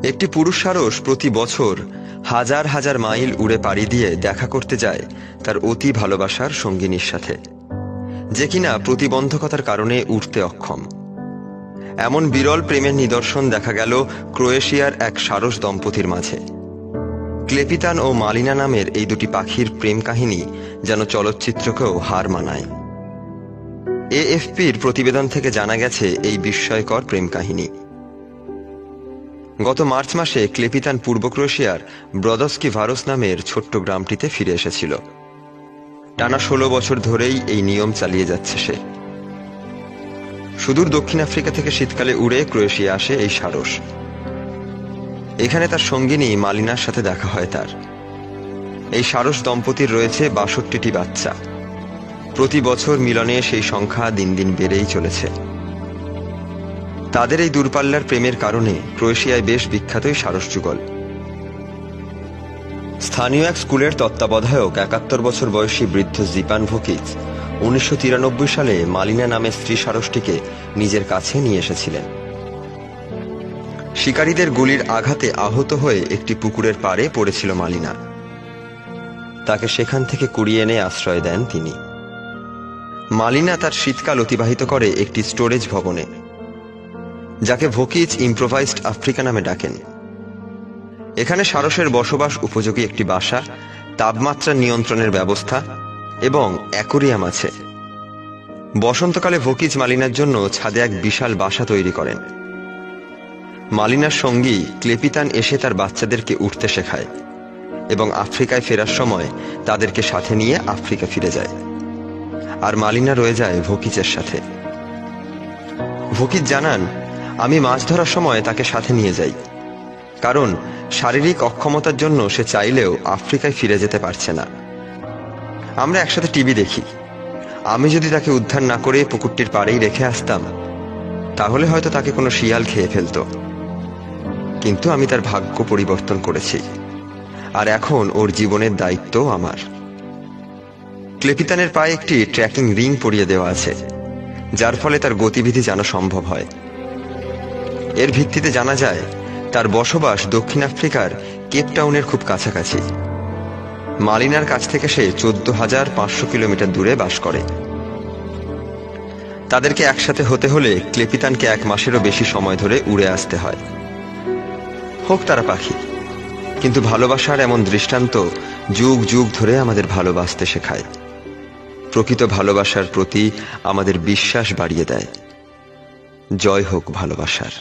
একটি পুরুষ সারস প্রতি বছর হাজার হাজার মাইল উড়ে পাড়ি দিয়ে দেখা করতে যায় তার অতি ভালোবাসার সঙ্গিনীর সাথে, যে কিনা প্রতিবন্ধকতার কারণে উঠতে অক্ষম। এমন বিরল প্রেমের নিদর্শন দেখা গেল ক্রোয়েশিয়ার এক সারস দম্পতির মাঝে। ক্লেপিতান ও মালিনা নামের এই দুটি পাখির প্রেম কাহিনী যেন চলচ্চিত্রকেও হার মানায়। এএফপির প্রতিবেদন থেকে জানা গেছে এই বিস্ময়কর প্রেম কাহিনী। গত মার্চ মাসে ক্লেপিতান পূর্ব ক্রোয়েশিয়ার ব্রদস্কি ভারস নামের ছোট্ট গ্রামটিতে ফিরে এসেছিল। টানা 16 বছর ধরেই এই নিয়ম চালিয়ে যাচ্ছে সে। সুদূর দক্ষিণ আফ্রিকা থেকে শীতকালে উড়ে ক্রোয়েশিয়া আসে এই সারস। এখানে তার সঙ্গিনী মালিনার সাথে দেখা হয় তার। এই সারস দম্পতির রয়েছে 62টি বাচ্চা। প্রতি বছর মিলনে সেই সংখ্যা দিন দিন বেড়েই চলেছে। তাদের এই দূরপাল্লার প্রেমের কারণে ক্রোয়েশিয়ায় বেশ বিখ্যাত এই সারস যুগল। স্থানীয় এক স্কুলের তত্ত্বাবধায়ক 71 বছর বয়সী বৃদ্ধ জিপান ভোকিচ 1993 সালে মালিনা নামে স্ত্রী সারসটিকে নিজের কাছে নিয়ে এসেছিলেন। শিকারীদের গুলির আঘাতে আহত হয়ে একটি পুকুরের পাড়ে পড়েছিল মালিনা। তাকে সেখান থেকে কুড়িয়ে এনে আশ্রয় দেন তিনি। মালিনা তার শীতকাল অতিবাহিত করে একটি স্টোরেজ ভবনে, যাকে ভোকিচ ইম্প্রোভাইজড আফ্রিকা নামে ডাকেন। এখানে সারসের বসবাস উপযোগী একটি বাসা, তাপমাত্রা নিয়ন্ত্রণের ব্যবস্থা এবং অ্যাকোরিয়াম আছে। বসন্তকালে ভোকিচ মালিনার জন্য ছাদে এক বিশাল বাসা তৈরি করেন। মালিনার সঙ্গী ক্লেপিতান এসে তার বাচ্চাদেরকে উঠতে শেখায় এবং আফ্রিকায় ফেরার সময় তাদেরকে সাথে নিয়ে আফ্রিকা ফিরে যায়। আর মালিনা রয়ে যায় ভোকিচের সাথে। ভোকিচ জানান, আমি মাছ ধরার সময় তাকে সাথে নিয়ে যাই, কারণ শারীরিক অক্ষমতার জন্য সে চাইলেও আফ্রিকায় ফিরে যেতে পারছে না। আমরা একসাথে টিভি দেখি। আমি যদি তাকে উদ্ধার না করে পুকুরটির পাড়েই রেখে আসতাম, তাহলে হয়তো তাকে কোনো শিয়াল খেয়ে ফেলত। কিন্তু আমি তার ভাগ্য পরিবর্তন করেছি, আর এখন ওর জীবনের দায়িত্ব আমার। ক্লেপিতানের পায়ে একটি ট্র্যাকিং রিং পরিয়ে দেওয়া আছে, যার ফলে তার গতিবিধি জানা সম্ভব হয়। এর ভিত্তিতে জানা যায় তার বসবাস দক্ষিণ আফ্রিকার কেপটাউনের খুব কাছাকাছি। মালিনার কাছ থেকে সে 14,500 কিলোমিটার দূরে বাস করে। তাদেরকে একসাথে হতে হলে ক্লেপিতানকে 1 মাসেরও বেশি সময় ধরে উড়ে আসতে হয়। হোক তারা পাখি, কিন্তু ভালোবাসার এমন দৃষ্টান্ত যুগ যুগ ধরে আমাদের ভালোবাসতে শেখায়। প্রকৃত ভালোবাসার প্রতি আমাদের বিশ্বাস বাড়িয়ে দেয়। জয় হোক ভালোবাসার।